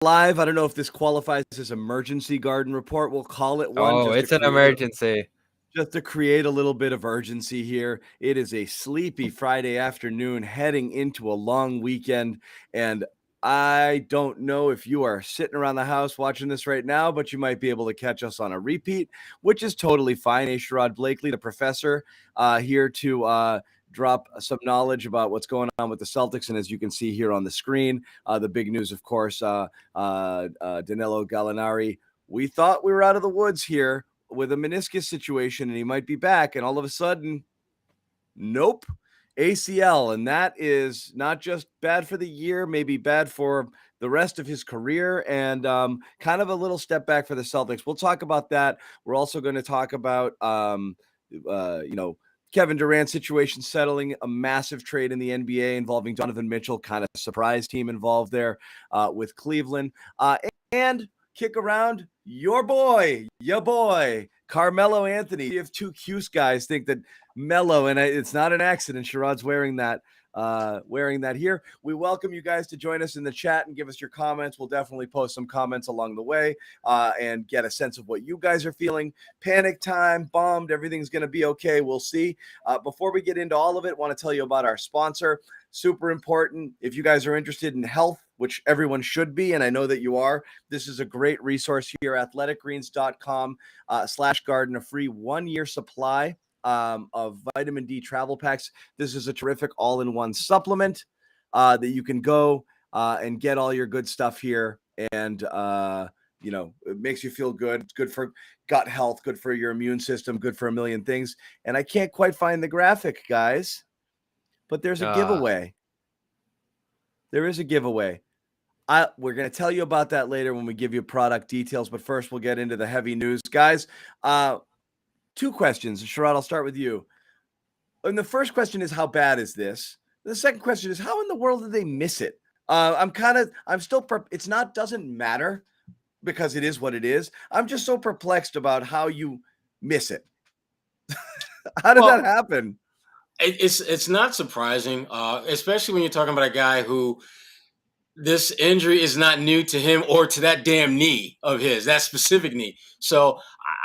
live. I don't know if this qualifies as emergency garden report. We'll call it one Oh, it's an emergency. just to create a little bit of urgency here. It is a sleepy Friday afternoon heading into a long weekend. And I don't know if you are sitting around the house watching this right now, but you might be able to catch us on a repeat, which is totally fine. Sherrod Blakely, the professor, here to drop some knowledge about what's going on with the Celtics. And as you can see here on the screen, the big news, of course, Danilo Gallinari. We thought we were out of the woods here with a meniscus situation and he might be back. And all of a sudden, nope, ACL. And that is not just bad for the year, maybe bad for the rest of his career, and kind of a little step back for the Celtics. We'll talk about that. We're also going to talk about, Kevin Durant's situation settling, a massive trade in the NBA involving Donovan Mitchell, kind of surprise team involved there with Cleveland. And kick around your boy, Carmelo Anthony. If two Cuse guys think that Melo, and it's not an accident, Sherrod's wearing that here. We welcome you guys to join us in the chat and give us your comments. We'll definitely post some comments along the way and get a sense of what you guys are feeling. Panic time, bombed, everything's going to be okay. We'll see. Before we get into all of it, I want to tell you about our sponsor. Super important. If you guys are interested in health, which everyone should be, and I know that you are, this is a great resource here, athleticgreens.com/garden, a free 1-year supply of vitamin D travel packs. This is a terrific all-in-one supplement that you can go and get all your good stuff here. And, it makes you feel good. It's good for gut health, good for your immune system, good for a million things. And I can't quite find the graphic, guys, but there's a giveaway. There is a giveaway. We're going to tell you about that later when we give you product details. But first, we'll get into the heavy news. Guys, 2 questions. Sherrod, I'll start with you. And the first question is, how bad is this? The second question is, how in the world did they miss it? Doesn't matter because it is what it is. I'm just so perplexed about how you miss it. How did that happen? It's not surprising, especially when you're talking about a guy who this injury is not new to him or to that damn knee of his, that specific knee. So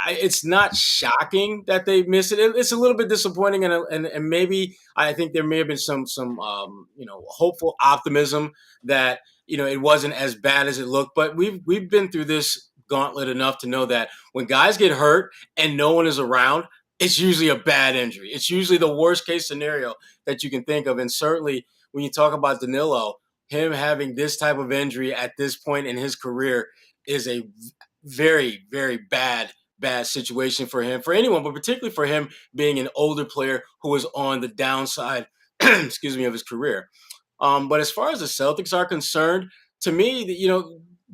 it's not shocking that they missed it. It's a little bit disappointing, and maybe I think there may have been some hopeful optimism that it wasn't as bad as it looked. But we've been through this gauntlet enough to know that when guys get hurt and no one is around, it's usually a bad injury. It's usually the worst case scenario that you can think of. And certainly when you talk about Danilo, him having this type of injury at this point in his career is a very, very bad situation for him, for anyone, but particularly for him being an older player who was on the downside, of his career. But as far as the Celtics are concerned, to me,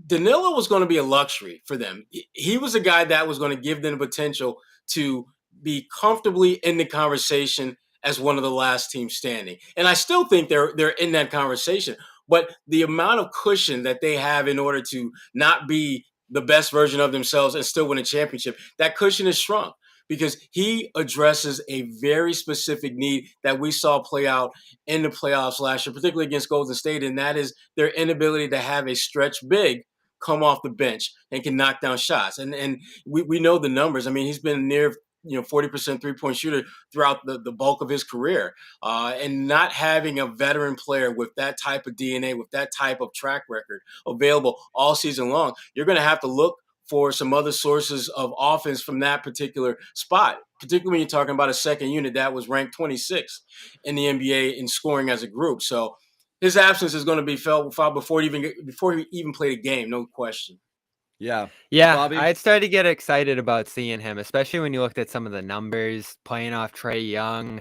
Danilo was going to be a luxury for them. He was a guy that was going to give them the potential to be comfortably in the conversation as one of the last teams standing. And I still think they're in that conversation. But the amount of cushion that they have in order to not be the best version of themselves and still win a championship, that cushion is shrunk because he addresses a very specific need that we saw play out in the playoffs last year, particularly against Golden State, and that is their inability to have a stretch big come off the bench and can knock down shots. And we know the numbers. I mean, he's been near 40% three-point shooter throughout the bulk of his career. And not having a veteran player with that type of DNA, with that type of track record available all season long, you're going to have to look for some other sources of offense from that particular spot, particularly when you're talking about a second unit that was ranked 26th in the NBA in scoring as a group. So his absence is going to be felt before he even played a game, no question. Yeah. Bobby? I started to get excited about seeing him, especially when you looked at some of the numbers, playing off Trae Young,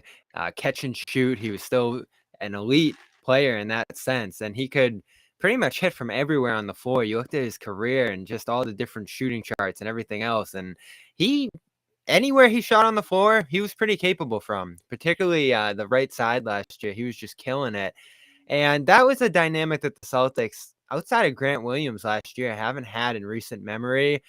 catch and shoot. He was still an elite player in that sense, and he could pretty much hit from everywhere on the floor. You looked at his career and just all the different shooting charts and everything else, and anywhere he shot on the floor, he was pretty capable from, particularly the right side last year. He was just killing it. And that was a dynamic that the Celtics, outside of Grant Williams last year, haven't had in recent memory.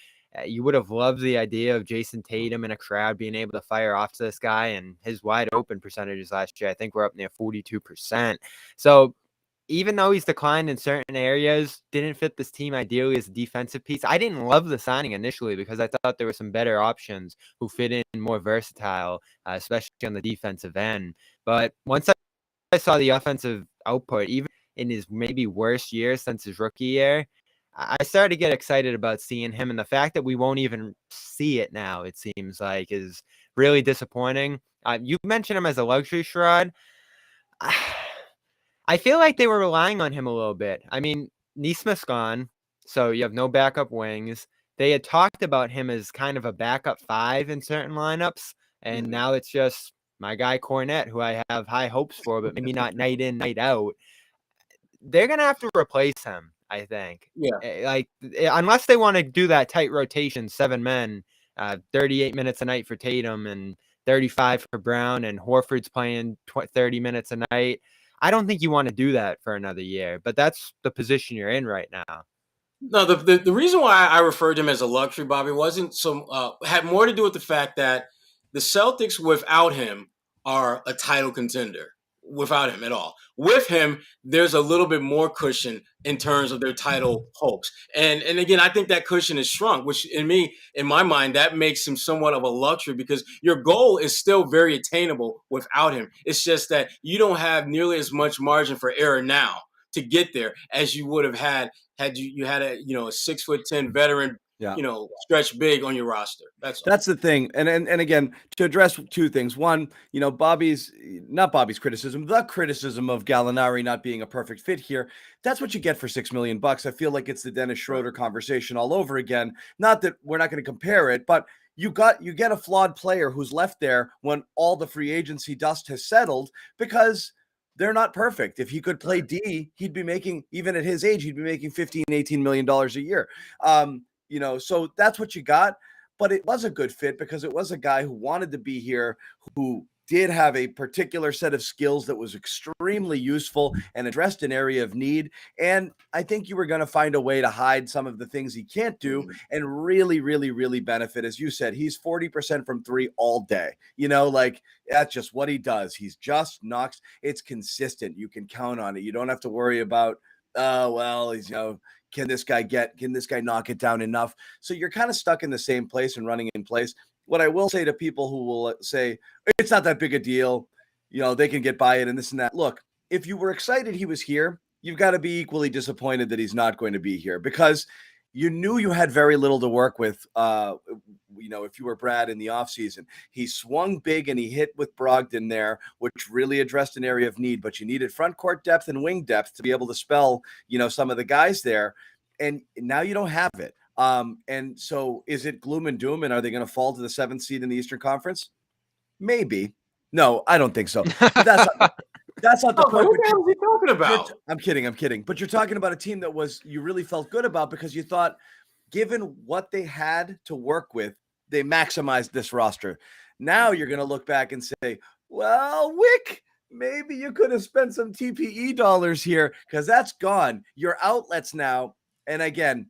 You would have loved the idea of Jason Tatum in a crowd being able to fire off to this guy, and his wide open percentages last year, I think, were up near 42%. So even though he's declined in certain areas, didn't fit this team ideally as a defensive piece. I didn't love the signing initially because I thought there were some better options who fit in more versatile, especially on the defensive end. But once I saw the offensive output, even in his maybe worst year since his rookie year, I started to get excited about seeing him. And the fact that we won't even see it now, it seems like, is really disappointing. You mentioned him as a luxury, Sherrod. I feel like they were relying on him a little bit. I mean, Neesmith's gone, so you have no backup wings. They had talked about him as kind of a backup 5 in certain lineups, and now it's just my guy Cornette, who I have high hopes for, but maybe not night in, night out. They're going to have to replace him, I think. Yeah. Unless they want to do that tight rotation, 7 men, 38 minutes a night for Tatum and 35 for Brown, and Horford's playing 30 minutes a night. I don't think you want to do that for another year, but that's the position you're in right now. No, the reason why I referred to him as a luxury, Bobby, wasn't had more to do with the fact that the Celtics without him are a title contender. Without him at all. With him, there's a little bit more cushion in terms of their title hopes. And again, I think that cushion is shrunk, which in my mind, that makes him somewhat of a luxury because your goal is still very attainable without him. It's just that you don't have nearly as much margin for error now to get there as you would have had you had a 6'10" veteran, stretch big on your roster. That's the thing. And again, to address two things. One, not Bobby's criticism, the criticism of Gallinari not being a perfect fit here. That's what you get for $6 million. I feel like it's the Dennis Schroeder conversation all over again. Not that we're not going to compare it, but you get a flawed player who's left there when all the free agency dust has settled because they're not perfect. If he could play D, he'd be making, even at his age, he'd be making $15, $18 million a year. So that's what you got. But it was a good fit because it was a guy who wanted to be here, who did have a particular set of skills that was extremely useful and addressed an area of need. And I think you were going to find a way to hide some of the things he can't do and really, really, really benefit. As you said, he's 40% from 3 all day. That's just what he does. He's just knocks. It's consistent. You can count on it. You don't have to worry about, he's, can this guy knock it down enough? So you're kind of stuck in the same place and running in place. What I will say to people who will say, it's not that big a deal, they can get by it and this and that. Look, if you were excited he was here, you've got to be equally disappointed that he's not going to be here because you knew you had very little to work with, if you were Brad in the offseason. He swung big and he hit with Brogdon there, which really addressed an area of need, but you needed front court depth and wing depth to be able to spell, some of the guys there. And now you don't have it. And so is it gloom and doom? And are they going to fall to the 7th seed in the Eastern Conference? Maybe. No, I don't think so. But that's not the point. What the hell is he talking about? I'm kidding. But you're talking about a team that you really felt good about because you thought, given what they had to work with, they maximized this roster. Now you're going to look back and say, well, Wick, maybe you could have spent some TPE dollars here because that's gone. Your outlets now. And again,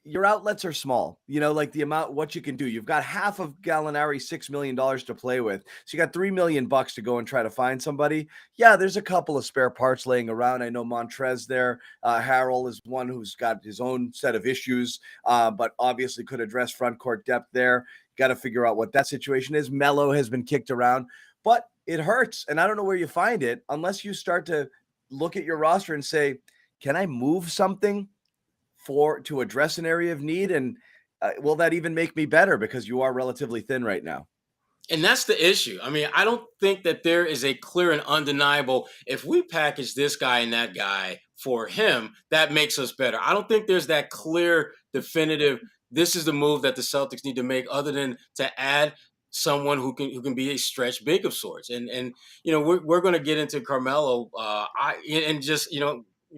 your outlets are small, like the amount, what you can do. You've got half of Gallinari's $6 million to play with. So you got $3 million to go and try to find somebody. Yeah, there's a couple of spare parts laying around. I know Montrez there. Harrell is one who's got his own set of issues, but obviously could address front court depth there. Got to figure out what that situation is. Melo has been kicked around, but it hurts. And I don't know where you find it unless you start to look at your roster and say, can I move something to address an area of need? And will that even make me better because you are relatively thin right now? And that's the issue. I mean, I don't think that there is a clear and undeniable, if we package this guy and that guy for him, that makes us better. I don't think there's that clear, definitive, this is the move that the Celtics need to make other than to add someone who can be a stretch big of sorts. And we're going to get into Carmelo.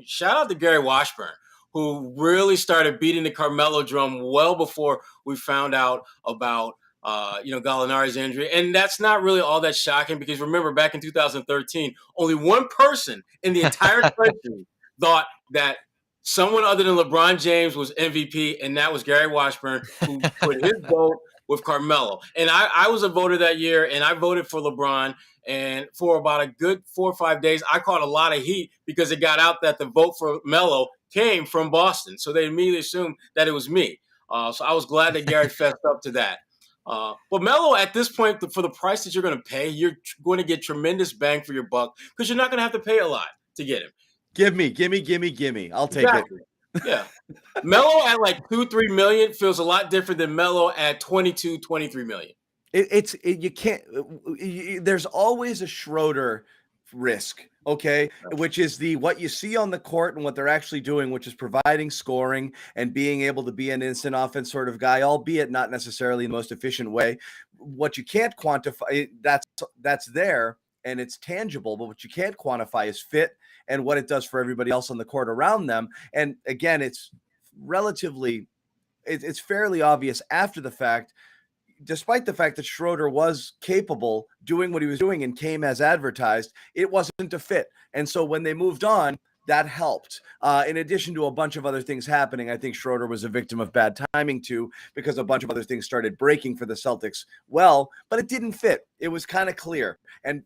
Shout out to Gary Washburn, who really started beating the Carmelo drum well before we found out about Gallinari's injury. And that's not really all that shocking because remember, back in 2013, only one person in the entire country thought that someone other than LeBron James was MVP, and that was Gary Washburn, who put his vote with Carmelo. And I was a voter that year, and I voted for LeBron. And for about a good 4 or 5 days, I caught a lot of heat because it got out that the vote for Melo came from Boston. So they immediately assumed that it was me. So I was glad that Garrett fessed up to that. But Melo, at this point, for the price that you're going to pay, you're going to get tremendous bang for your buck because you're not going to have to pay a lot to get him. Give me. I'll take Exactly. Yeah. Melo at like 2-3 million feels a lot different than Melo at 22-23 million. You can't. There's always a Schroeder risk, okay, which is what you see on the court and what they're actually doing, which is providing scoring and being able to be an instant offense sort of guy, albeit not necessarily the most efficient way. What you can't quantify, that's there and it's tangible, but what you can't quantify is fit and what it does for everybody else on the court around them. And again, it's fairly obvious after the fact, despite the fact that Schroeder was capable doing what he was doing and came as advertised, it wasn't a fit. And so when they moved on, that helped. In addition to a bunch of other things happening, I think Schroeder was a victim of bad timing too, because a bunch of other things started breaking for the Celtics. Well, but it didn't fit. It was kind of clear. And,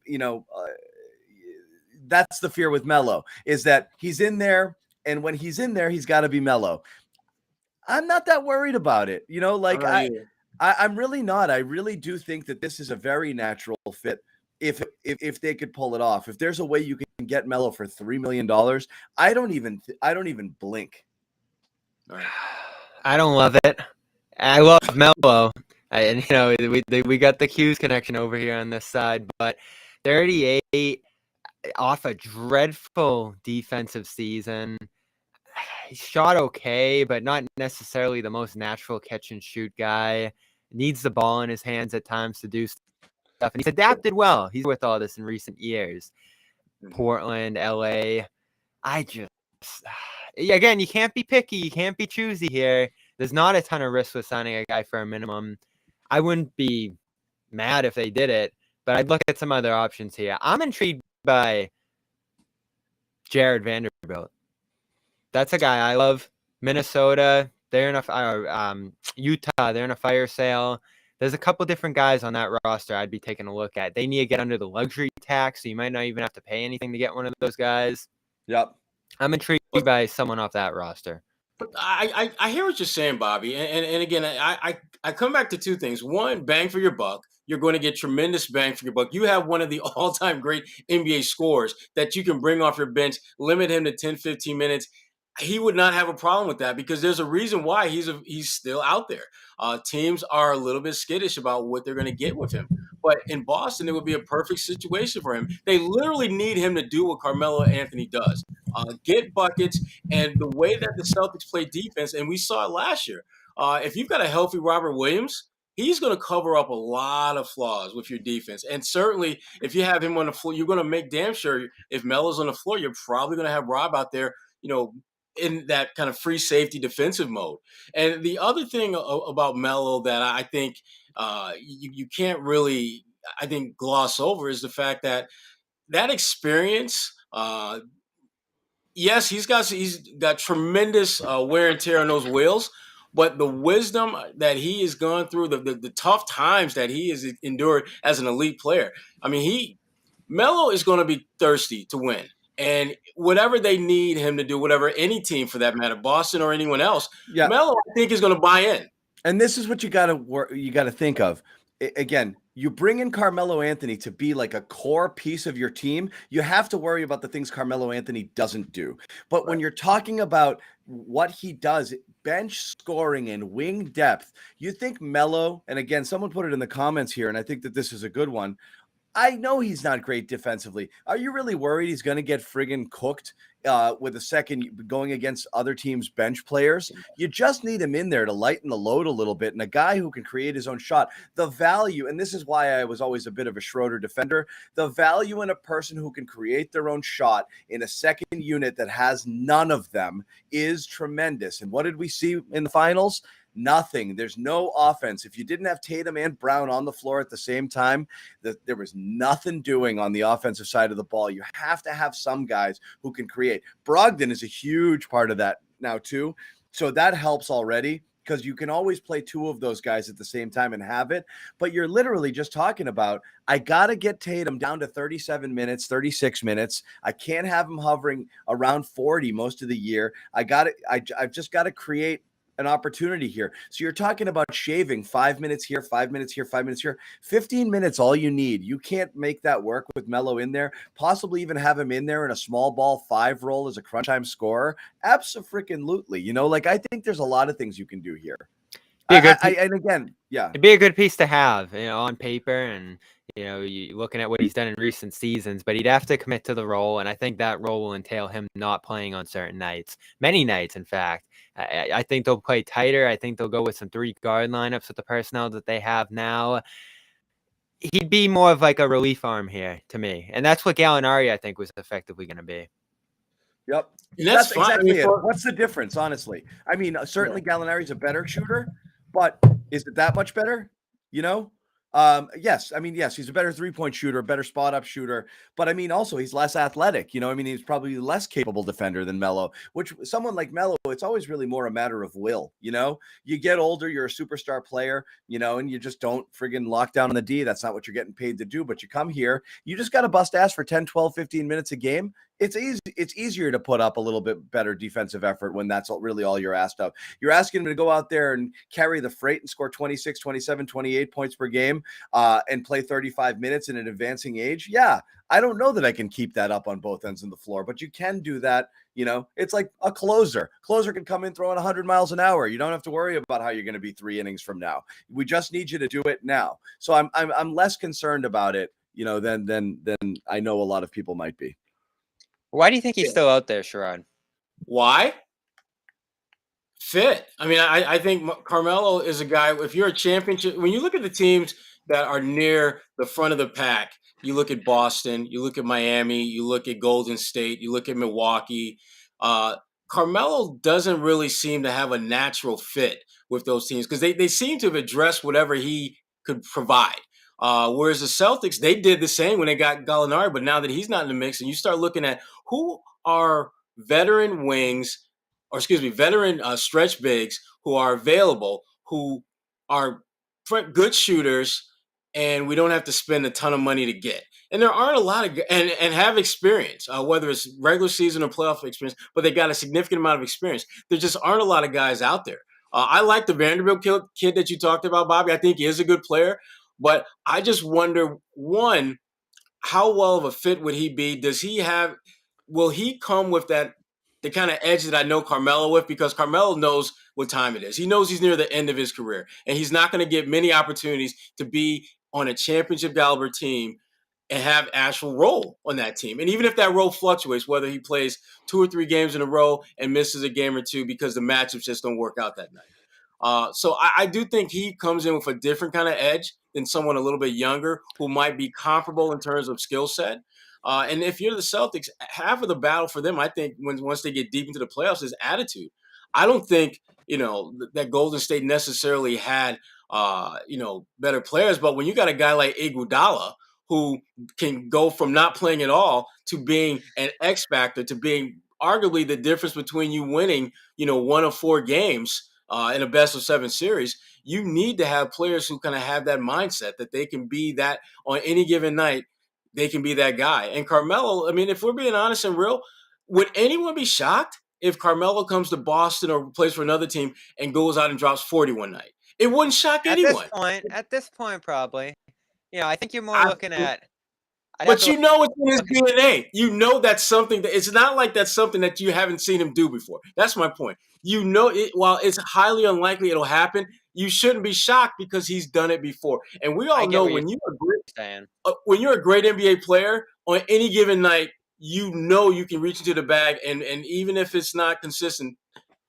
that's the fear with Melo, is that he's in there. And when he's in there, he's got to be Melo. I'm not that worried about it. I'm really not. I really do think that this is a very natural fit. If they could pull it off, if there's a way you can get Melo for $3 million, I don't even blink. I don't love it. I love Melo, and we got the Hughes connection over here on this side, but 38 off a dreadful defensive season. He shot okay, but not necessarily the most natural catch and shoot guy. Needs the ball in his hands at times to do stuff, and he's adapted well. He's with all this in recent years. Portland, LA. Again, you can't be picky. You can't be choosy here. There's not a ton of risk with signing a guy for a minimum. I wouldn't be mad if they did it, but I'd look at some other options here. I'm intrigued by Jared Vanderbilt. That's a guy I love. Minnesota, they're in Utah, they're in a fire sale. There's a couple different guys on that roster I'd be taking a look at. They need to get under the luxury tax, so you might not even have to pay anything to get one of those guys. Yep. I'm intrigued by someone off that roster. But I hear what you're saying, Bobby. And again, I come back to two things. One, bang for your buck. You're going to get tremendous bang for your buck. You have one of the all-time great NBA scorers that you can bring off your bench, limit him to 10, 15 minutes. He would not have a problem with that because there's a reason why he's still out there. Teams are a little bit skittish about what they're going to get with him. But in Boston, it would be a perfect situation for him. They literally need him to do what Carmelo Anthony does, get buckets. And the way that the Celtics play defense, and we saw it last year, if you've got a healthy Robert Williams, he's going to cover up a lot of flaws with your defense. And certainly, if you have him on the floor, you're going to make damn sure if Melo's on the floor, you're probably going to have Rob out there, in that kind of free safety defensive mode. And the other thing about Melo that I think you can't really, I think, gloss over is the fact that experience, yes, he's got tremendous wear and tear on those wheels, but the wisdom that he has gone through, the tough times that he has endured as an elite player. I mean, Melo is going to be thirsty to win. And whatever they need him to do, whatever any team for that matter, Boston or anyone else, Melo, I think, is going to buy in. And this is what you got to think of. Again, you bring in Carmelo Anthony to be like a core piece of your team. You have to worry about the things Carmelo Anthony doesn't do. But when you're talking about what he does, bench scoring and wing depth, you think Melo, and again, someone put it in the comments here, and I think that this is a good one. I know he's not great defensively. Are you really worried he's going to get friggin' cooked with a second going against other teams' bench players? You just need him in there to lighten the load a little bit, and a guy who can create his own shot. The value, and this is why I was always a bit of a Schroeder defender, the value in a person who can create their own shot in a second unit that has none of them is tremendous. And what did we see in the finals? Nothing. There's no offense. If you didn't have Tatum and Brown on the floor at the same time, there was nothing doing on the offensive side of the ball. You have to have some guys who can create. Brogdon is a huge part of that now too. So that helps already. because you can always play two of those guys at the same time and have it. But you're literally just talking about, I got to get Tatum down to 37 minutes, 36 minutes. I can't have him hovering around 40 most of the year. I've just got to create an opportunity here. So you're talking about shaving 5 minutes here, 5 minutes here, 5 minutes here, 15 minutes, all you need. You can't make that work with Melo in there, possibly even have him in there in a small ball 5 role as a crunch time scorer. Absolutely. You know, like, I think there's a lot of things you can do here. And again, yeah, it'd be a good piece to have, you know, on paper, and you know, you looking at what he's done in recent seasons. But he'd have to commit to the role, and I think that role will entail him not playing on certain nights, many nights, in fact. I think they'll play tighter. I think they'll go with some 3 guard lineups with the personnel that they have now. He'd be more of like a relief arm here to me, and that's what Gallinari, I think, was effectively going to be. Yep. And that's fine. exactly it. What's the difference, honestly? I mean, certainly Gallinari's a better shooter, but is it that much better? You know? Yes. I mean, yes, he's a better 3-point shooter, a better spot up shooter, but I mean, also he's less athletic. You know, I mean, he's probably less capable defender than Melo, which someone like Melo, it's always really more a matter of will. You know, you get older, you're a superstar player, you know, and you just don't friggin' lock down on the D. That's not what you're getting paid to do, but you come here, you just got to bust ass for 10, 12, 15 minutes a game. It's easy. It's easier to put up a little bit better defensive effort when that's really all you're asked of. You're asking him to go out there and carry the freight and score 26, 27, 28 points per game and play 35 minutes in an advancing age. Yeah, I don't know that I can keep that up on both ends of the floor, but you can do that. You know, it's like a closer. Closer can come in throwing 100 miles an hour. You don't have to worry about how you're going to be 3 innings from now. We just need you to do it now. So I'm less concerned about it, you know, than I know a lot of people might be. Why do you think he's still out there, Sherrod? Why? Fit. I mean, I think Carmelo is a guy, if you're a championship, when you look at the teams that are near the front of the pack, you look at Boston, you look at Miami, you look at Golden State, you look at Milwaukee. Carmelo doesn't really seem to have a natural fit with those teams because they seem to have addressed whatever he could provide. Whereas the Celtics, they did the same when they got Gallinari, but now that he's not in the mix, and you start looking at who are veteran stretch bigs who are available, who are good shooters, and we don't have to spend a ton of money to get. And there aren't a lot of and have experience, whether it's regular season or playoff experience, but they got a significant amount of experience. There just aren't a lot of guys out there. I like the Vanderbilt kid that you talked about, Bobby. I think he is a good player. But I just wonder, one, how well of a fit would he be? Will he come with the kind of edge that I know Carmelo with? Because Carmelo knows what time it is. He knows he's near the end of his career, and he's not going to get many opportunities to be on a championship caliber team and have actual role on that team. And even if that role fluctuates, whether he plays 2 or 3 games in a row and misses a game or two because the matchups just don't work out that night. So I do think he comes in with a different kind of edge than someone a little bit younger who might be comparable in terms of skill set. And if you're the Celtics, half of the battle for them, I think, once they get deep into the playoffs, is attitude. I don't think, that Golden State necessarily had, better players. But when you got a guy like Iguodala who can go from not playing at all to being an X factor to being arguably the difference between you winning, 1 of 4 games in a best of 7 series, you need to have players who kind of have that mindset that they can be that on any given night, they can be that guy. And Carmelo, I mean, if we're being honest and real, would anyone be shocked if Carmelo comes to Boston or plays for another team and goes out and drops 40 one night? It wouldn't shock anyone. At this point, probably. I think you're more looking at. But it's in his DNA. You know that's something that it's not like that's something that you haven't seen him do before. That's my point. While it's highly unlikely it'll happen, you shouldn't be shocked because he's done it before. And we all know when you're a great NBA player on any given night, you can reach into the bag, and even if it's not consistent,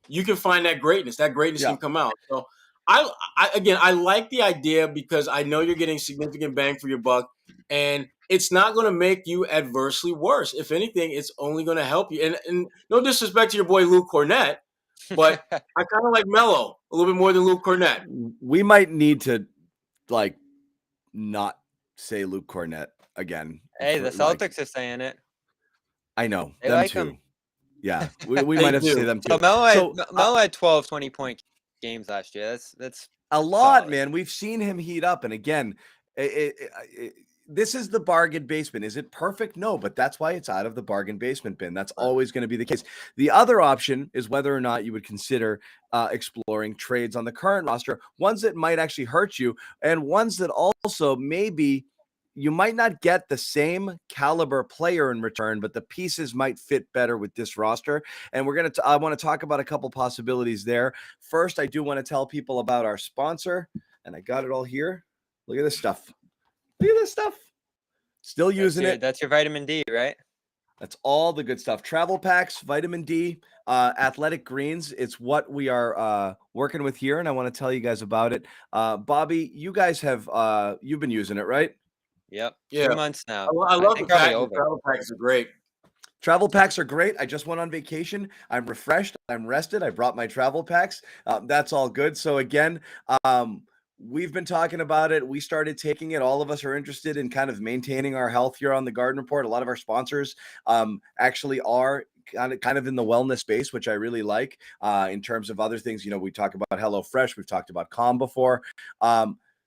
you can find that greatness. That greatness can come out. So I like the idea because I know you're getting significant bang for your buck, and it's not going to make you adversely worse. If anything, it's only going to help you. And no disrespect to your boy Luke Cornett, but I kind of like Melo a little bit more than Luke Cornett. We might need to not say Luke Cornett again. Hey, the Celtics are saying it. I know. They them like too. him. Yeah, we might have to say them too. So Melo had 12 20-point games last year. That's a lot, solid. man. We've seen him heat up. And again, this is the bargain basement. Is it perfect? No, but that's why it's out of the bargain basement bin. That's always going to be the case. The other option is whether or not you would consider exploring trades on the current roster, ones that might actually hurt you, and ones that also maybe you might not get the same caliber player in return, but the pieces might fit better with this roster. And I want to talk about a couple possibilities there. First, I do want to tell people about our sponsor, and I got it all here. Look at this stuff. Look at this stuff. Still using it. That's your vitamin D, right? That's all the good stuff. Travel packs, vitamin D, athletic greens. It's what we are working with here, and I want to tell you guys about it. Bobby, you guys have you've been using it, right? Yep. Yeah. 3 months now. I love the think fact probably that travel packs are great. Travel packs are great. I just went on vacation. I'm refreshed. I'm rested. I brought my travel packs. That's all good. So again, we've been talking about it. We started taking it. All of us are interested in kind of maintaining our health here on the Garden Report. A lot of our sponsors actually are kind of in the wellness space, which I really like. In terms of other things, we talk about HelloFresh. We've talked about Calm before.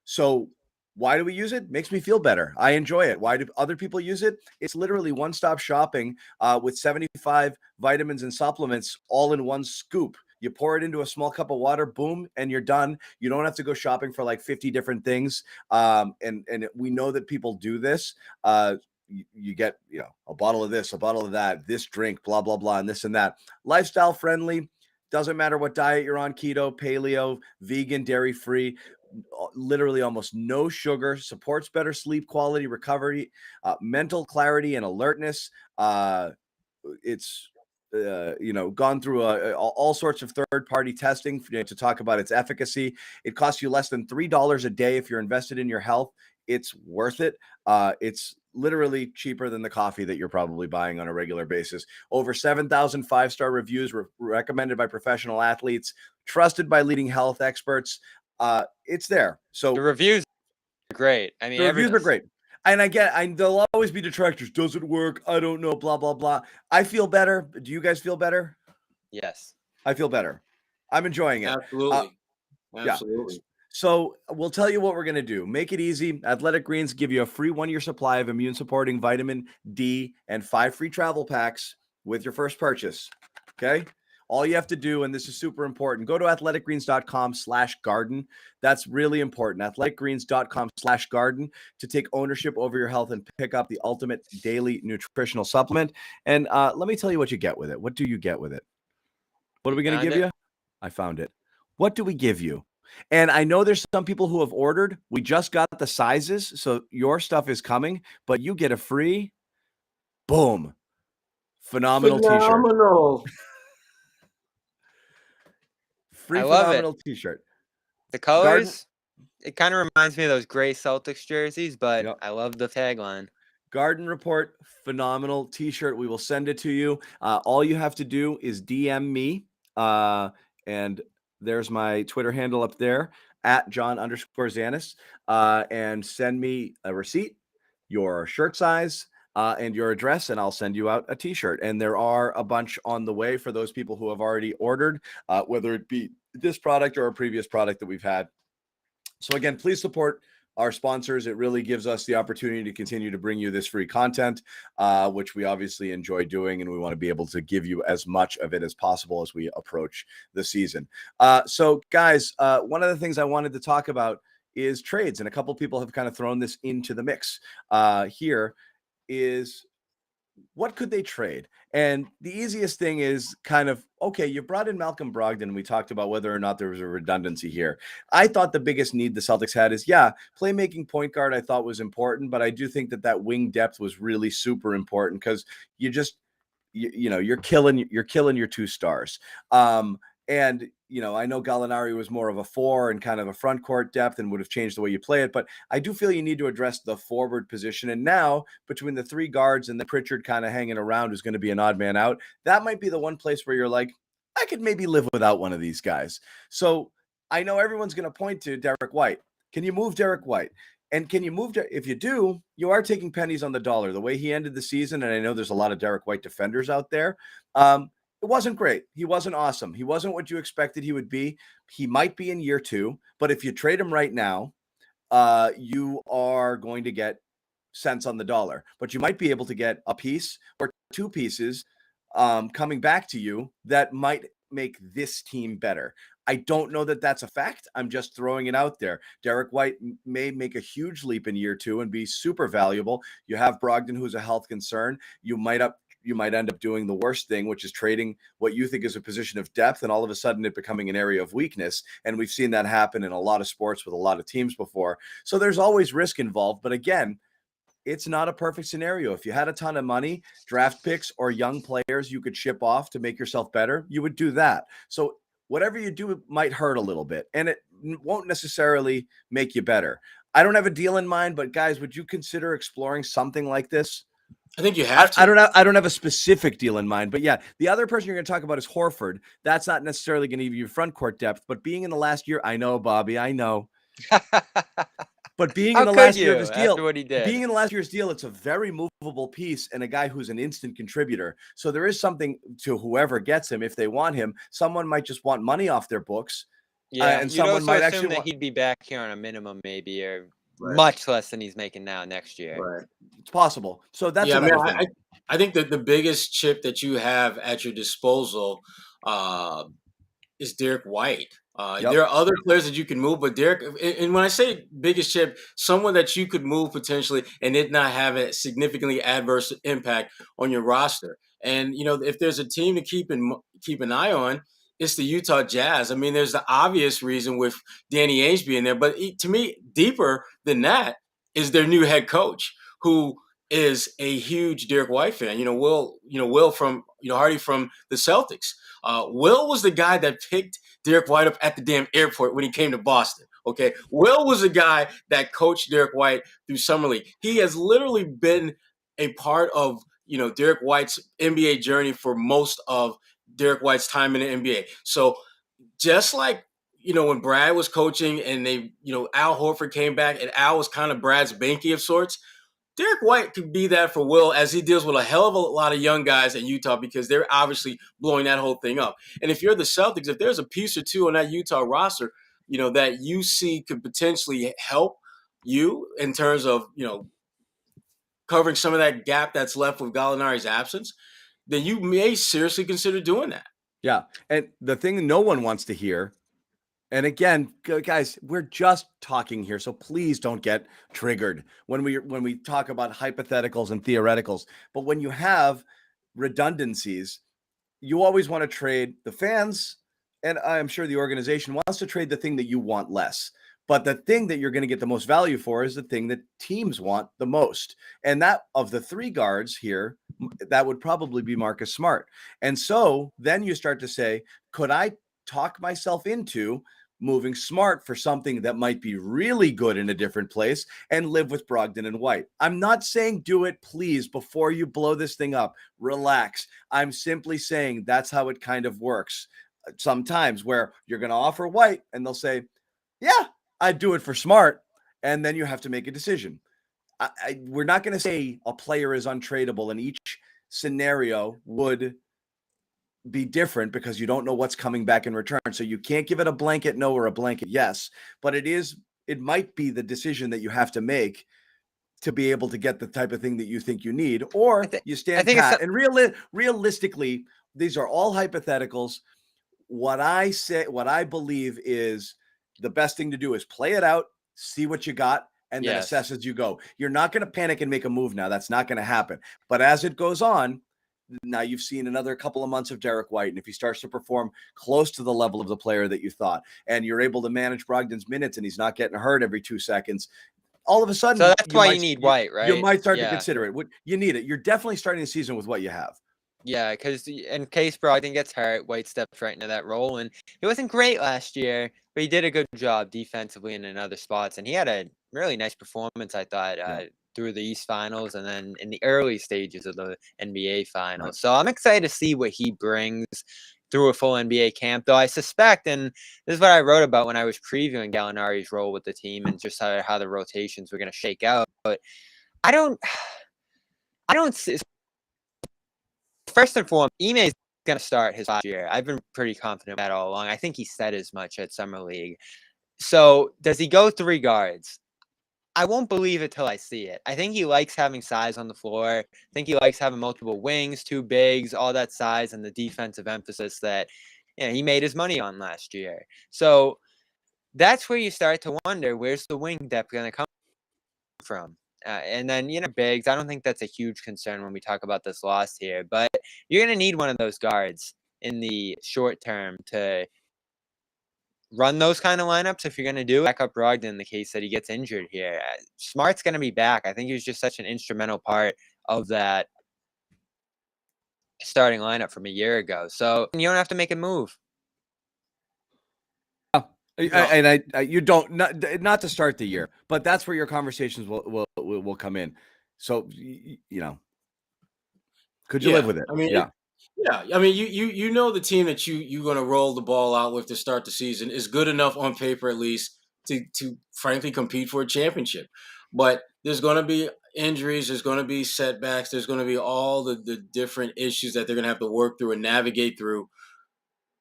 So why do we use it? Makes me feel better. I enjoy it. Why do other people use it? It's literally one-stop shopping with 75 vitamins and supplements all in one scoop. You pour it into a small cup of water, boom, and you're done. You don't have to go shopping for like 50 different things. And we know that people do this. You get, a bottle of this, a bottle of that, this drink, blah, blah, blah, and this and that. Lifestyle friendly. Doesn't matter what diet you're on, keto, paleo, vegan, dairy-free. Literally almost no sugar, supports better sleep quality, recovery, mental clarity, and alertness. It's gone through all sorts of third-party testing to talk about its efficacy. It costs you less than $3 a day if you're invested in your health. It's worth it. It's literally cheaper than the coffee that you're probably buying on a regular basis. Over 7,000 five-star reviews recommended by professional athletes, trusted by leading health experts. It's there. So the reviews are great. I mean, the reviews are great. And there'll always be detractors. Does it work? I don't know. Blah, blah, blah. I feel better. Do you guys feel better? Yes. I feel better. I'm enjoying it. Absolutely. Absolutely. Yeah. So we'll tell you what we're going to do. Make it easy. Athletic Greens give you a free 1-year supply of immune-supporting vitamin D and 5 free travel packs with your first purchase. Okay? All you have to do, and this is super important, go to athleticgreens.com/garden. That's really important. athleticgreens.com/garden to take ownership over your health and pick up the ultimate daily nutritional supplement. And let me tell you what you get with it. What do you get with it? What are we going to give you? I found it. What do we give you? And I know there's some people who have ordered. We just got the sizes, so your stuff is coming, but you get a free, boom, phenomenal t-shirt. Free phenomenal t-shirt. The colors, it kind of reminds me of those gray Celtics jerseys, but I love the tagline. Garden Report, phenomenal t-shirt. We will send it to you. All you have to do is DM me, and there's my Twitter handle up there, @John_Zanis, and send me a receipt, your shirt size, and your address, and I'll send you out a t-shirt. And there are a bunch on the way for those people who have already ordered, whether it be this product or a previous product that we've had. So again, please support our sponsors. It really gives us the opportunity to continue to bring you this free content, which we obviously enjoy doing, and we want to be able to give you as much of it as possible as we approach the season. So guys, one of the things I wanted to talk about is trades, and a couple people have kind of thrown this into the mix here. Is what could they trade? And the easiest thing is kind of, okay, you brought in Malcolm Brogdon. We talked about whether or not there was a redundancy here. I thought the biggest need the Celtics had is, playmaking point guard I thought was important, but I do think that wing depth was really super important because you're killing your 2 stars. And, I know Gallinari was more of a 4 and kind of a front court depth and would have changed the way you play it. But I do feel you need to address the forward position. And now between the 3 guards and the Pritchard kind of hanging around who's going to be an odd man out, that might be the one place where you're like, I could maybe live without one of these guys. So I know everyone's going to point to Derek White. Can you move Derek White? And can you move if you do, you are taking pennies on the dollar. The way he ended the season, and I know there's a lot of Derek White defenders out there. It wasn't great. He wasn't awesome. He wasn't what you expected he would be. He might be in year 2, but if you trade him right now, you are going to get cents on the dollar, but you might be able to get a piece or 2 pieces coming back to you that might make this team better. I don't know that that's a fact. I'm just throwing it out there. Derek White may make a huge leap in year 2 and be super valuable. You have Brogdon, who's a health concern. You might end up doing the worst thing, which is trading what you think is a position of depth and all of a sudden it becoming an area of weakness. And we've seen that happen in a lot of sports with a lot of teams before. So there's always risk involved. But again, it's not a perfect scenario. If you had a ton of money, draft picks or young players you could ship off to make yourself better, you would do that. So whatever you do might hurt a little bit, and it won't necessarily make you better. I don't have a deal in mind, but guys, would you consider exploring something like this? I think you have to. I don't have a specific deal in mind, but yeah, the other person you're going to talk about is Horford. That's not necessarily going to give you front court depth, but being in the last year, I know, Bobby, I know. But being in the last year of his deal, being in the last year's deal, it's a very movable piece and a guy who's an instant contributor. So there is something to whoever gets him. If they want him, someone might just want money off their books. Yeah, and you'd someone also might assume actually that he'd be back here on a minimum, maybe, or Right. much less than he's making now next year. Right. It's possible. So that's Yeah, another thing. I think that the biggest chip that you have at your disposal is Derek White. Yep. There are other players that you can move, but Derek, and when I say biggest chip, someone that you could move potentially and it not have a significantly adverse impact on your roster. And you know, if there's a team to keep an eye on, it's the Utah Jazz. I mean, there's the obvious reason with Danny Ainge being there, but to me, deeper than that is their new head coach, who is a huge Derek White fan. Will from Hardy from the Celtics. Will was the guy that picked Derek White up at the damn airport when he came to Boston. Okay, Will was the guy that coached Derek White through summer league. He has literally been a part of Derek White's NBA journey for most of Derek White's time in the NBA. So just like when Brad was coaching and Al Horford came back and Al was kind of Brad's Banky of sorts. Derek White could be that for Will as he deals with a hell of a lot of young guys in Utah because they're obviously blowing that whole thing up. And if you're the Celtics, if there's a piece or two on that Utah roster, that you see could potentially help you in terms of, covering some of that gap that's left with Gallinari's absence, then you may seriously consider doing that. Yeah. And the thing no one wants to hear, and again, guys, we're just talking here, so please don't get triggered when we talk about hypotheticals and theoreticals. But when you have redundancies, you always want to trade the fans, and I'm sure the organization wants to trade the thing that you want less. But the thing that you're going to get the most value for is the thing that teams want the most. And that of the 3 guards here, that would probably be Marcus Smart. And so then you start to say, could I talk myself into moving Smart for something that might be really good in a different place and live with Brogdon and White? I'm not saying do it, please, before you blow this thing up. Relax. I'm simply saying that's how it kind of works sometimes, where you're going to offer White and they'll say, yeah, I'd do it for Smart. And then you have to make a decision. We're not going to say a player is untradeable, and each scenario would be different because you don't know what's coming back in return. So you can't give it a blanket no or a blanket yes, but it might be the decision that you have to make to be able to get the type of thing that you think you need, or you stand pat. And realistically, these are all hypotheticals. What I believe is the best thing to do is play it out, see what you got, and then assess as you go. You're not going to panic and make a move now. That's not going to happen. But as it goes on, now you've seen another couple of months of Derek White, and if he starts to perform close to the level of the player that you thought, and you're able to manage Brogdon's minutes and he's not getting hurt every 2 seconds, all of a sudden, so that's why you need White, right? You might start to consider it. You need it. You're definitely starting the season with what you have. Yeah, because in case Brogdon gets hurt, White steps right into that role, and he wasn't great last year, but he did a good job defensively and in other spots, and he had a really nice performance, I thought, through the East Finals and then in the early stages of the NBA Finals. Right. So I'm excited to see what he brings through a full NBA camp, though I suspect, and this is what I wrote about when I was previewing Gallinari's role with the team and just how the rotations were going to shake out, but I don't see. First and foremost, Ime is going to start his last year. I've been pretty confident that all along. I think he said as much at Summer League. So does he go 3 guards? I won't believe it till I see it. I think he likes having size on the floor. I think he likes having multiple wings, 2 bigs, all that size and the defensive emphasis that he made his money on last year. So that's where you start to wonder, where's the wing depth going to come from? And then, bigs, I don't think that's a huge concern when we talk about this loss here, but you're going to need one of those guards in the short term to run those kind of lineups if you're going to do it. Back up Brogdon in the case that he gets injured here. Smart's going to be back. I think he was just such an instrumental part of that starting lineup from a year ago. So you don't have to make a move. You don't not to start the year, but that's where your conversations will come in. So could you live with it? I mean, I mean, you know the team that you're going to roll the ball out with to start the season is good enough on paper, at least, to frankly compete for a championship. But there's going to be injuries, there's going to be setbacks, there's going to be all the different issues that they're going to have to work through and navigate through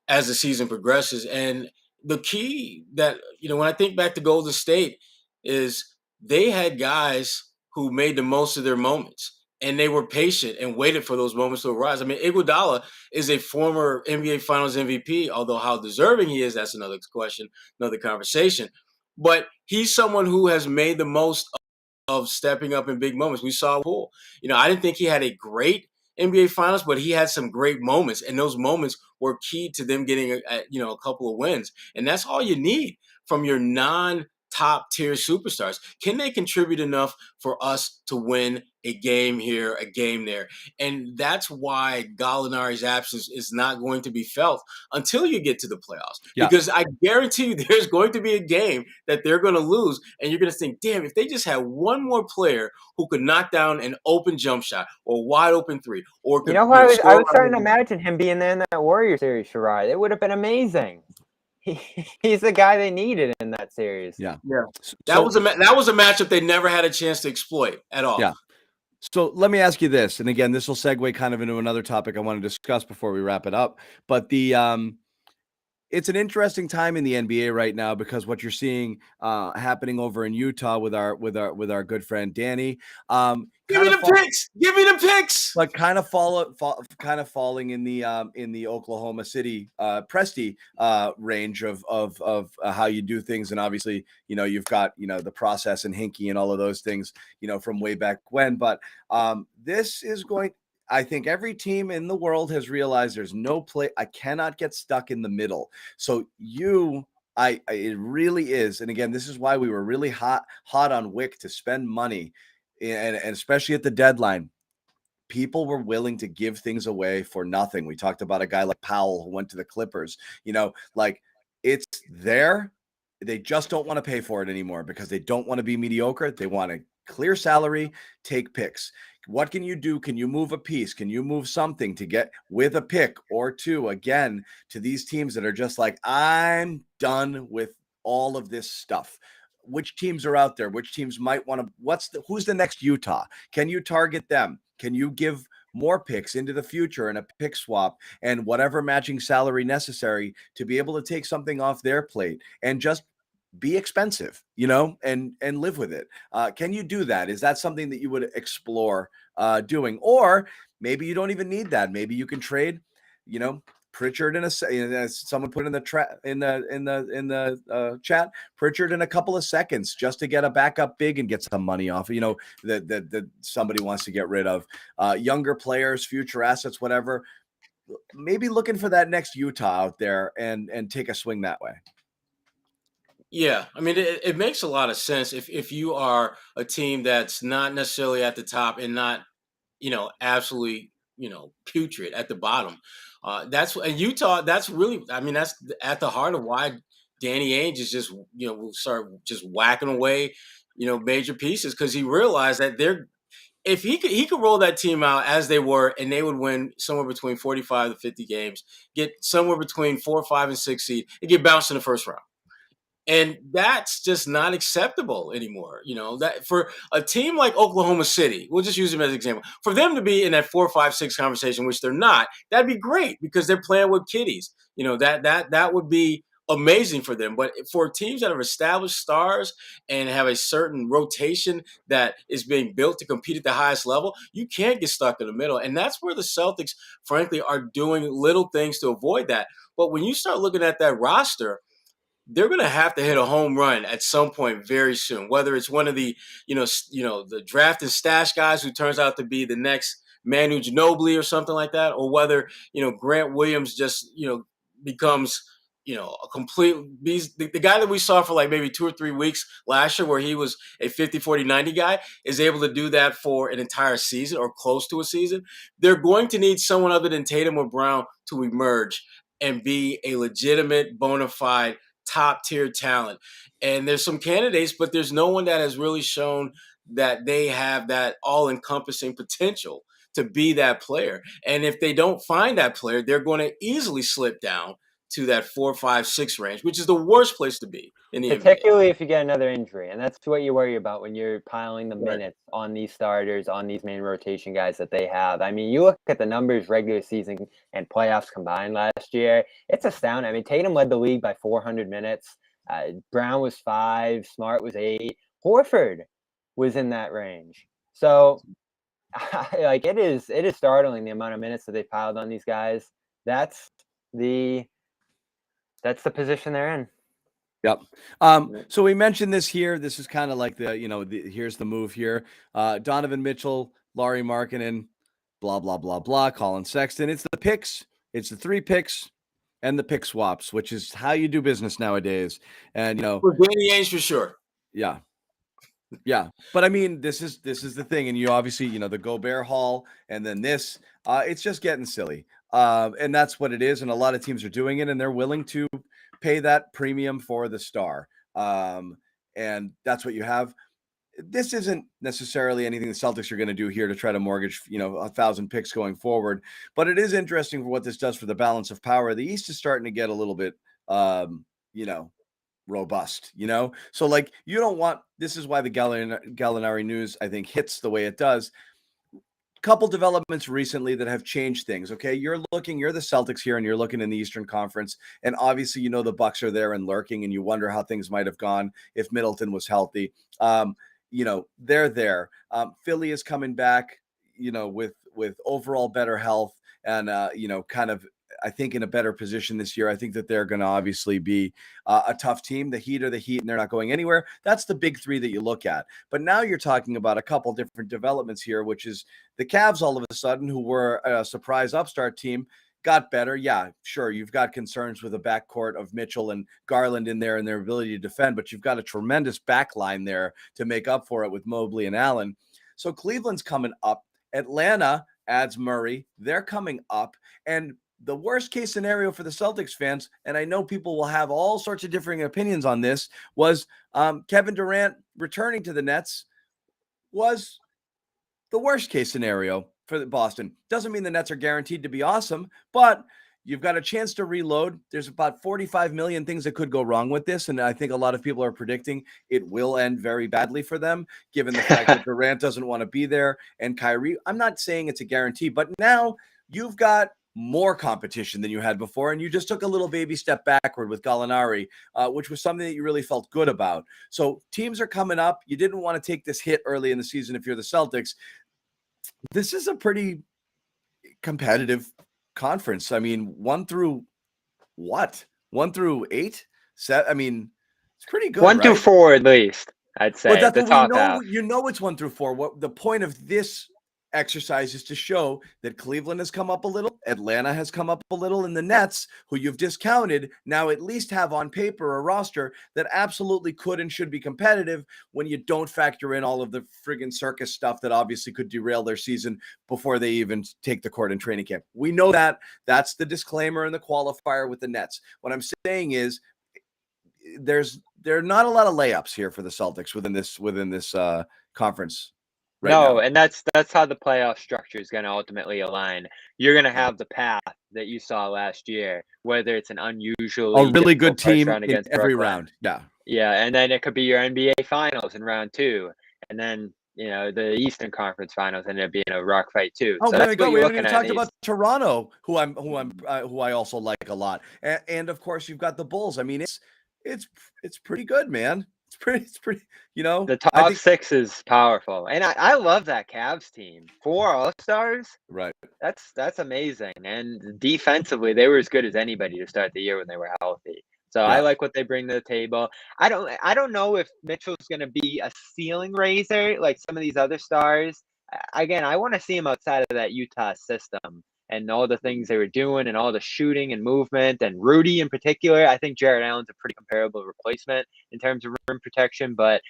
as the season progresses. And the key that, when I think back to Golden State is they had guys who made the most of their moments and they were patient and waited for those moments to arise. I mean, Iguodala is a former NBA Finals MVP, although how deserving he is, that's another question, another conversation. But he's someone who has made the most of stepping up in big moments. We saw Poole. I didn't think he had a great NBA Finals, but he had some great moments, and those moments were key to them getting a couple of wins. And that's all you need from your non-top tier superstars. Can they contribute enough for us to win a game here, a game there? And that's why Gallinari's absence is not going to be felt until you get to the playoffs. Yeah. Because I guarantee you there's going to be a game that they're going to lose, and you're going to think, damn, if they just had one more player who could knock down an open jump shot or wide open 3 or could, I was starting to imagine him being there in that Warrior series, Sherrod. It would have been amazing. He's the guy they needed in that series. Yeah. That was a matchup they never had a chance to exploit at all. Yeah. So let me ask you this, and again, this will segue kind of into another topic I want to discuss before we wrap it up. But it's an interesting time in the NBA right now because what you're seeing happening over in Utah with our good friend Danny. Give me the picks. Like kind of falling in the Oklahoma City Presti range of how you do things, and obviously you've got the process and Hinkie and all of those things from way back when. But this is going. I think every team in the world has realized there's no play. I cannot get stuck in the middle. So it really is. And again, this is why we were really hot on Wick to spend money, and especially at the deadline. People were willing to give things away for nothing. We talked about a guy like Powell who went to the Clippers. Like it's there. They just don't want to pay for it anymore because they don't want to be mediocre. They want a clear salary, take picks. What can you do? Can you move a piece? Can you move something to get with a pick or 2 again to these teams that are just like, I'm done with all of this stuff? Which teams are out there? Which teams might want to, who's the next Utah? Can you target them? Can you give more picks into the future and a pick swap and whatever matching salary necessary to be able to take something off their plate and just be expensive, and live with it? Can you do that? Is that something that you would explore doing? Or maybe you don't even need that. Maybe you can trade, Pritchard someone put in the chat, Pritchard in a couple of seconds just to get a backup big and get some money off, that somebody wants to get rid of. Younger players, future assets, whatever. Maybe looking for that next Utah out there and take a swing that way. Yeah, I mean, it makes a lot of sense if you are a team that's not necessarily at the top and not, absolutely, putrid at the bottom. And Utah. That's really, I mean, that's at the heart of why Danny Ainge is just, will start just whacking away, major pieces because he realized that if he could roll that team out as they were, and they would win somewhere between 45 to 50 games, get somewhere between 4, 5, and 6 seed, and get bounced in the first round. And that's just not acceptable anymore. That for a team like Oklahoma City, we'll just use them as an example, for them to be in that 4, 5, 6 conversation, which they're not, that'd be great because they're playing with kiddies. That would be amazing for them. But for teams that have established stars and have a certain rotation that is being built to compete at the highest level, you can't get stuck in the middle. And that's where the Celtics, frankly, are doing little things to avoid that. But when you start looking at that roster, they're going to have to hit a home run at some point very soon. Whether it's one of the, the draft and stash guys who turns out to be the next Manu Ginobili or something like that, or whether Grant Williams just becomes a complete the guy that we saw for like maybe 2 or 3 weeks last year, where he was a 50, 40, 90 guy, is able to do that for an entire season or close to a season. They're going to need someone other than Tatum or Brown to emerge and be a legitimate, bona fide top tier talent. And there's some candidates, but there's no one that has really shown that they have that all encompassing potential to be that player. And if they don't find that player, they're going to easily slip down to that 4, 5, 6 range, which is the worst place to be in the NBA. Particularly if you get another injury. And that's what you worry about when you're piling the minutes on these starters, on these main rotation guys that they have. I mean, you look at the numbers regular season and playoffs combined last year, it's astounding. I mean, Tatum led the league by 400 minutes. Brown was 5, Smart was 8. Horford was in that range. So, like, it is startling the amount of minutes that they piled on these guys. That's the position they're in. Yep. So we mentioned this here. This is kind of like here's the move here. Donovan Mitchell, Lauri Markkanen, blah, blah, blah, blah, Colin Sexton. It's the picks. It's the 3 picks and the pick swaps, which is how you do business nowadays. And, for Danny Ainge, for sure. Yeah. Yeah. But I mean, this is the thing. And you obviously, the Gobert haul and then this, it's just getting silly. And that's what it is. And a lot of teams are doing it, and they're willing to pay that premium for the star. And that's what you have. This isn't necessarily anything the Celtics are going to do here to try to mortgage, 1,000 picks going forward. But it is interesting for what this does for the balance of power. The East is starting to get a little bit, robust, So like, you don't want, this is why the Gallinari news, I think, hits the way it does. Couple developments recently that have changed things. Okay. You're the Celtics here, and you're looking in the Eastern Conference, and obviously, the Bucks are there and lurking, and you wonder how things might have gone if Middleton was healthy. They're there. Philly is coming back, with overall better health and, kind of, I think, in a better position this year. I think that they're going to obviously be a tough team. The Heat are the Heat, and they're not going anywhere. That's the big 3 that you look at. But now you're talking about a couple different developments here, which is the Cavs all of a sudden, who were a surprise upstart team, got better. Yeah, sure. You've got concerns with a backcourt of Mitchell and Garland in there and their ability to defend, but you've got a tremendous back line there to make up for it with Mobley and Allen. So Cleveland's coming up. Atlanta adds Murray. They're coming up. And the worst case scenario for the Celtics fans, and I know people will have all sorts of differing opinions on this, was Kevin Durant returning to the Nets was the worst case scenario for Boston. Doesn't mean the Nets are guaranteed to be awesome, but you've got a chance to reload. There's about 45 million things that could go wrong with this, and I think a lot of people are predicting it will end very badly for them, given the fact that Durant doesn't want to be there, and Kyrie. I'm not saying it's a guarantee, but now you've got more competition than you had before, and you just took a little baby step backward with Gallinari, which was something that you really felt good about. So teams are coming up. You didn't want to take this hit early in the season if you're the Celtics. This is a pretty competitive conference. I mean, 1 through 8? I mean, it's pretty good. 1 through 4 at least, I'd say. But that's the what top we know. half. It's 1 through 4. What the point of this exercise is to show that Cleveland has come up a little, Atlanta has come up a little, and the Nets, who you've discounted, now at least have on paper a roster that absolutely could and should be competitive when you don't factor in all of the friggin' circus stuff that obviously could derail their season before they even take the court in training camp. We know that. That's the disclaimer and the qualifier with the Nets. What I'm saying is there are not a lot of layups here for the Celtics within this conference. Right no, now. And that's how the playoff structure is going to ultimately align. You're going to have the path that you saw last year, whether it's an unusually really good team in every Brooklyn. round. Yeah. Yeah, and then it could be your NBA Finals in round 2, and then, the Eastern Conference Finals ended up being a rock fight too. Oh, So there that's we what go. We you're haven't looking even at in talked these. about Toronto, who I also like a lot, and of course you've got the Bulls. I mean, it's pretty good, man. It's pretty. The I top think 6 is powerful, and I love that Cavs team. 4 All-Stars, right. that's amazing, and defensively, they were as good as anybody to start the year when they were healthy. So I Yeah, like what they bring to the table. I don't know if Mitchell's gonna be a ceiling raiser like some of these other stars. Again, I wanna see him outside of that Utah system and all the things they were doing and all the shooting and movement, and Rudy in particular. I think Jared Allen's a pretty comparable replacement in terms of rim protection, but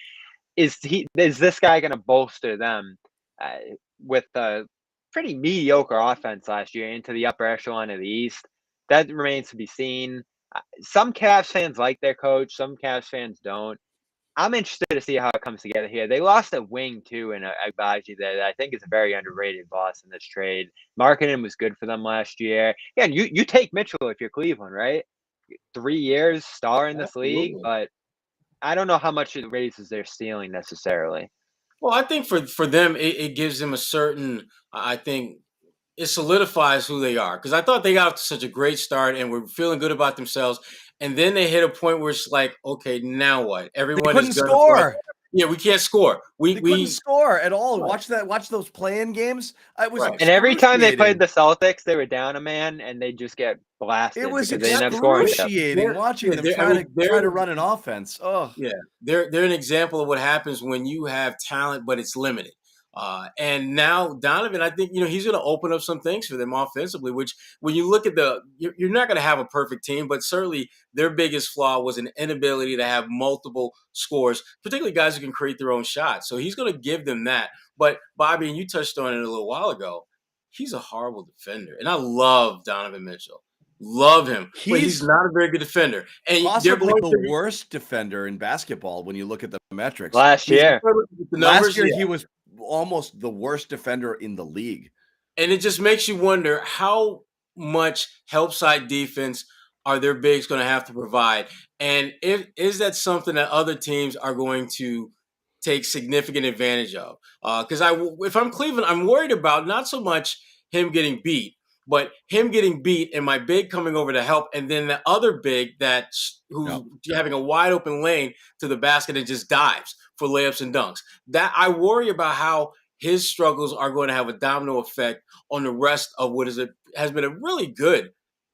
is this guy going to bolster them uh, with a pretty mediocre offense last year into the upper echelon of the East? That remains to be seen. Some Cavs fans like their coach, some Cavs fans don't. I'm interested to see how it comes together here. They lost a wing too in Agbaji that I think is a very underrated loss in this trade. Marketing was good for them last year. Yeah, and you take Mitchell if you're Cleveland, right? 3 years, star in this league, Absolutely. but I don't know how much it raises their ceiling necessarily. Well, I think for them, it gives them a certain. I think it solidifies who they are because I thought they got off to such a great start and were feeling good about themselves, and then they hit a point where it's like, okay, now what? They Everyone is couldn't gunning for us. score. Yeah, we can't score. They couldn't We score at all. right, Watch those play-in games. It was right. And every time they played excruciating. the Celtics, they were down a man and they just get It blasted was because they didn't have scoring depth. excruciating watching Yeah, them try to run an offense. Oh, yeah, they're an example of what happens when you have talent, but it's limited. And now Donovan, I think he's going to open up some things for them offensively. Which, when you look at you're not going to have a perfect team, but certainly their biggest flaw was an inability to have multiple scores, particularly guys who can create their own shots. So he's going to give them that. But Bobby, and you touched on it a little while ago, he's a horrible defender, and I love Donovan Mitchell. Love him, but he's he's not a very good defender. And they're possibly going the to be worst defender in basketball when you look at the metrics. Last he's year, the Last numbers, year yeah. he was almost the worst defender in the league. And it just makes you wonder how much help side defense are their bigs going to have to provide, and is that something that other teams are going to take significant advantage of? Because if I'm Cleveland, I'm worried about not so much him getting beat, but him getting beat and my big coming over to help, and then the other big who's No. having a wide open lane to the basket and just dives for layups and dunks. That I worry about how his struggles are going to have a domino effect on the rest of what has been a really good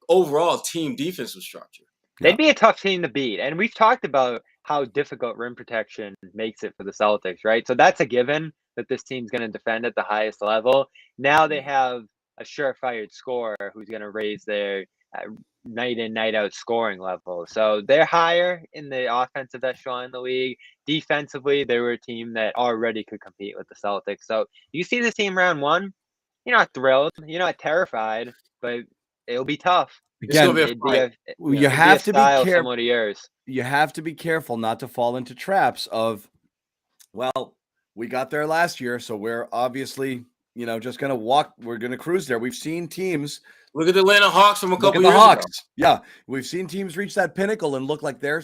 overall team defensive structure. Yeah. they'd be a tough team to beat. And we've talked about how difficult rim protection makes it for the Celtics, right? So that's a given that this team's going to defend at the highest level. Now they have a surefire scorer who's going to raise their night in, night out scoring level. So they're higher in the offensive echelon in the league. Defensively, they were a team that already could compete with the Celtics. So you see this team round 1, you're not thrilled, you're not terrified, but it'll be tough. It's going Again, to be a It'd be fight. you it'd be a have to be style careful. similar to yours. You have to be careful not to fall into traps of, well, we got there last year, so we're obviously, just going to walk. We're going to cruise there. We've seen teams. Look at the Atlanta Hawks from a Look couple at the years Hawks. ago. Yeah, we've seen teams reach that pinnacle and look like they're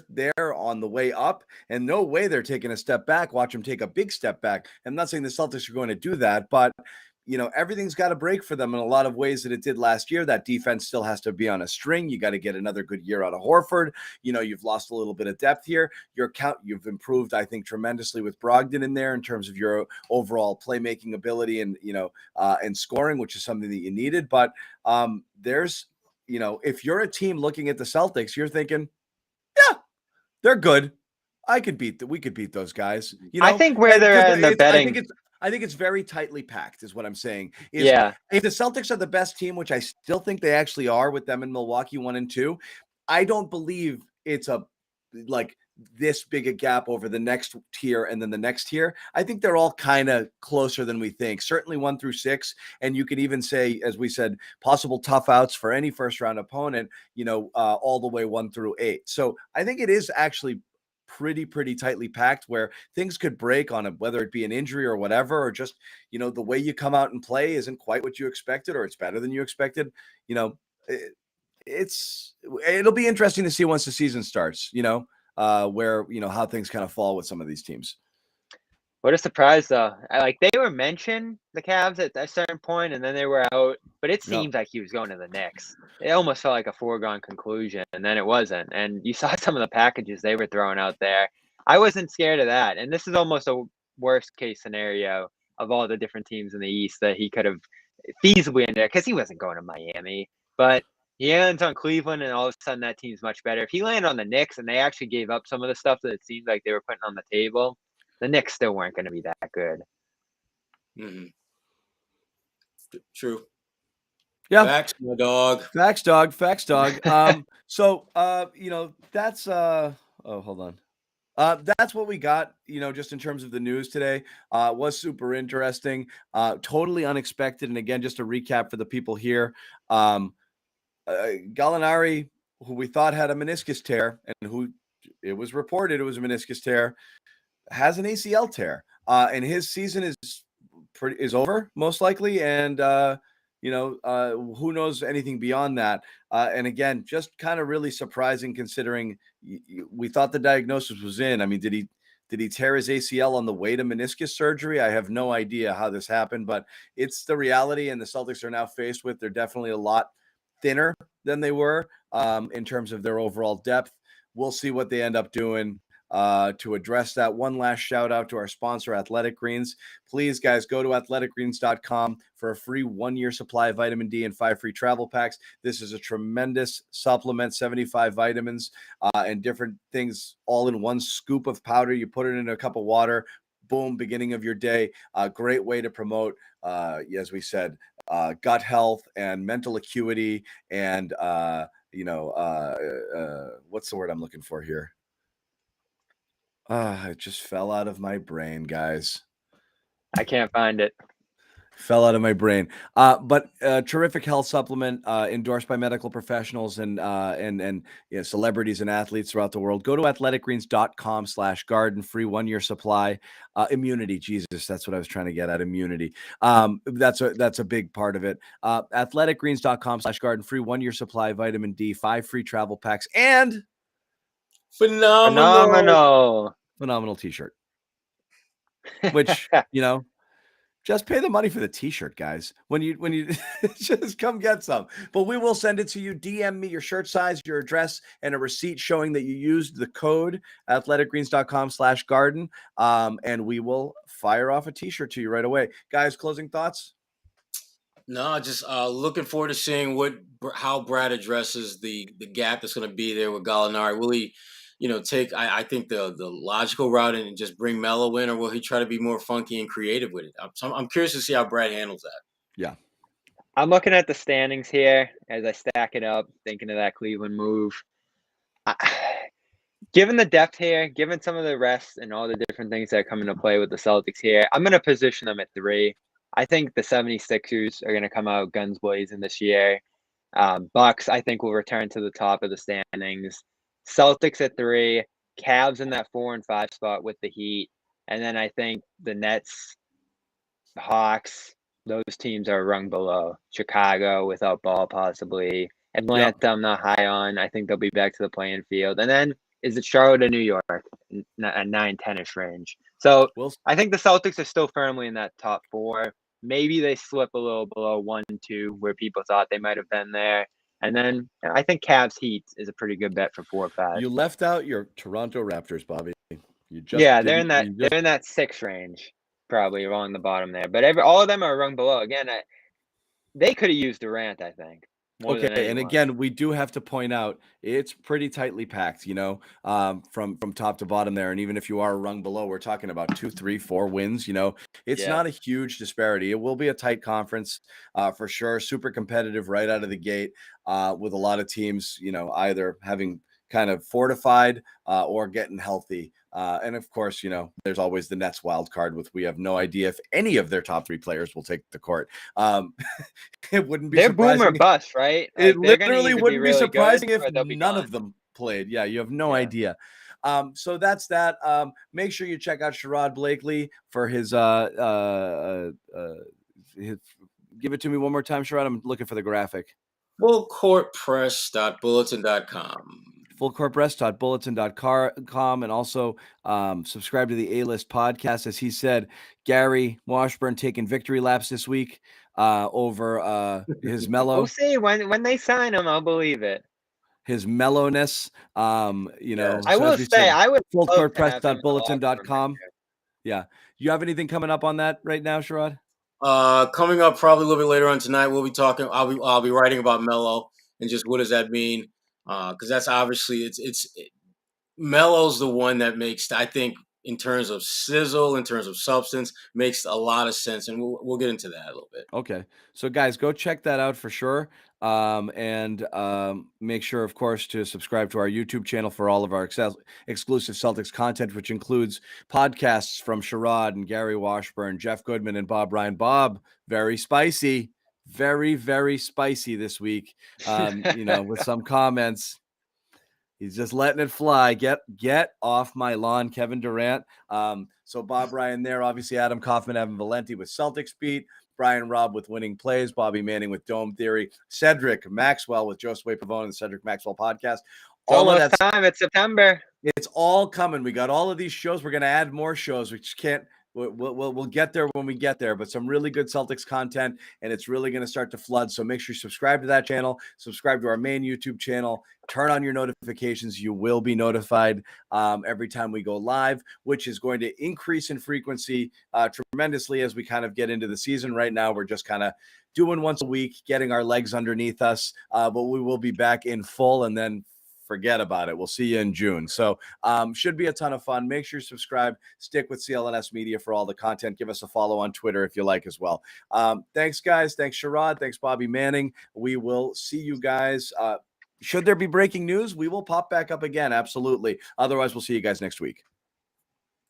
on the way up, and no way they're taking a step back. Watch them take a big step back. I'm not saying the Celtics are going to do that, but everything's got to break for them in a lot of ways that it did last year. That defense still has to be on a string. You got to get another good year out of Horford. You've lost a little bit of depth here. You've improved, I think, tremendously with Brogdon in there in terms of your overall playmaking ability and, and scoring, which is something that you needed. But there's, if you're a team looking at the Celtics, you're thinking, yeah, they're good. We could beat those guys. I think where they're at in the betting. I think it's very tightly packed, is what I'm saying. Yeah. If the Celtics are the best team, which I still think they actually are with them in Milwaukee 1 and 2, I don't believe it's like this big a gap over the next tier and then the next tier. I think they're all kind of closer than we think. Certainly 1 through 6, and you could even say, as we said, possible tough outs for any first round opponent. All the way 1 through 8. So I think it is actually pretty tightly packed where things could break on it, whether it be an injury or whatever, or just, the way you come out and play isn't quite what you expected, or it's better than you expected. It'll be interesting to see once the season starts. where, how things kind of fall with some of these teams. What a surprise, though. They were mentioned, the Cavs, at a certain point, and then they were out. But it seems like he was going to the Knicks. It almost felt like a foregone conclusion, and then it wasn't. And you saw some of the packages they were throwing out there. I wasn't scared of that. And this is almost a worst-case scenario of all the different teams in the East that he could have feasibly in there, because he wasn't going to Miami. But he lands on Cleveland, and all of a sudden that team's much better. If he landed on the Knicks and they actually gave up some of the stuff that it seemed like they were putting on the table, the Knicks still weren't going to be that good. Mm-hmm. True. Yeah. Facts, my dog. Facts, dog. Facts, dog. So, that's hold on. That's what we got, just in terms of the news today. Was super interesting, totally unexpected. And again, just to recap for the people here, Gallinari, who we thought had a meniscus tear, and who it was reported it was a meniscus tear, has an ACL tear, and his season is over most likely, and who knows anything beyond that. And again, just kind of really surprising, considering we thought the diagnosis was in. I mean, did he tear his ACL on the way to meniscus surgery? I have no idea how this happened, but it's the reality, and the Celtics are now faced with. They're definitely a lot thinner than they were in terms of their overall depth. We'll see what they end up doing to address that. One last shout out to our sponsor, Athletic Greens. Please, guys, go to athleticgreens.com for a free 1-year supply of vitamin D and 5 free travel packs. This is a tremendous supplement, 75 vitamins and different things all in one scoop of powder. You put it in a cup of water. Boom, beginning of your day. Great way to promote, as we said, gut health and mental acuity and, what's the word I'm looking for here? It just fell out of my brain, guys. I can't find it. Fell out of my brain. But terrific health supplement endorsed by medical professionals and celebrities and athletes throughout the world. Go to athleticgreens.com/garden, free 1-year supply. Immunity, Jesus, that's what I was trying to get at. Immunity. That's a big part of it. Athleticgreens.com/garden, free 1-year supply, vitamin D, 5 free travel packs, and phenomenal t-shirt, which just pay the money for the t-shirt, guys. When you just come get some, but we will send it to you. DM me your shirt size, your address, and a receipt showing that you used the code athleticgreens.com/garden, and we will fire off a t-shirt to you right away. Guys, closing thoughts? No, just looking forward to seeing how Brad addresses the gap that's going to be there with Gallinari. Will he, take I think the logical route and just bring Melo in, or will he try to be more funky and creative with it? I'm curious to see how Brad handles that. Yeah, I'm looking at the standings here as I stack it up, thinking of that Cleveland move. Given the depth here, given some of the rest and all the different things that come into play with the Celtics here, I'm going to position them at 3. I think the 76ers are going to come out guns blazing this year. Bucks, I think, will return to the top of the standings. Celtics at 3, Cavs in that 4 and 5 spot with the Heat. And then I think the Nets, Hawks, those teams are rung below. Chicago without Ball possibly. Atlanta, I'm not high on. I think they'll be back to the playing field. And then is it Charlotte or New York? A 9-10-ish range. So I think the Celtics are still firmly in that top 4. Maybe they slip a little below 1 and 2 where people thought they might have been there. And then I think Cavs Heat is a pretty good bet for 4 or 5. You left out your Toronto Raptors, Bobby. They're in that 6 range, probably along the bottom there. But all of them are rung below. Again, they could have used Durant, I think. Okay, and again, we do have to point out it's pretty tightly packed, from top to bottom there. And even if you are rung below, we're talking about 2, 3, 4 wins. It's not a huge disparity. It will be a tight conference for sure. Super competitive right out of the gate with a lot of teams, either having kind of fortified or getting healthy. And of course, there's always the Nets wild card with we have no idea if any of their top 3 players will take the court. It wouldn't be surprising. They're boom or bust, right? It literally wouldn't be surprising if none of them played. Yeah, you have no idea. So that's that. Make sure you check out Sherrod Blakely for his give it to me one more time, Sherrod. I'm looking for the graphic. Fullcourtpress.bulletin.com. fullcourtpress.bulletin.com, and also subscribe to the A-List podcast. As he said, Gary Washburn taking victory laps this week over his Melo. We'll see when they sign him. I'll believe it. His mellowness. Yes. I will say, I would love to have him in the locker room fullcourtpress.bulletin.com. Yeah. You have anything coming up on that right now, Sherrod? Coming up probably a little bit later on tonight, we'll be talking. I'll be writing about Melo and just what does that mean? Because that's obviously Melo's the one that makes, I think, in terms of sizzle, in terms of substance, makes a lot of sense, and we'll get into that a little bit. Okay, so guys, go check that out for sure, and make sure, of course, to subscribe to our YouTube channel for all of our exclusive Celtics content, which includes podcasts from Sherrod and Gary Washburn, Jeff Goodman, and Bob Ryan. Bob, very spicy, very, very spicy this week. With some comments. He's just letting it fly. Get off my lawn, Kevin Durant. So Bob Ryan there, obviously Adam Kaufman, Evan Valenti with Celtics Beat, Brian Robb with Winning Plays, Bobby Manning with Dome Theory, Cedric Maxwell with Josue Pavone and the Cedric Maxwell Podcast. All of that time. It's September. It's all coming. We got all of these shows. We're going to add more shows. We just can't. We'll get there when we get there, but some really good Celtics content, and it's really going to start to flood. So make sure you subscribe to that channel, subscribe to our main YouTube channel, turn on your notifications. You will be notified every time we go live, which is going to increase in frequency tremendously as we kind of get into the season. Right now, we're just kind of doing once a week, getting our legs underneath us, but we will be back in full, and then forget about it. We'll see you in June. So should be a ton of fun. Make sure you subscribe. Stick with CLNS Media for all the content. Give us a follow on Twitter if you like as well. Thanks, guys. Thanks, Sherrod. Thanks, Bobby Manning. We will see you guys. Should there be breaking news, we will pop back up again. Absolutely. Otherwise, we'll see you guys next week.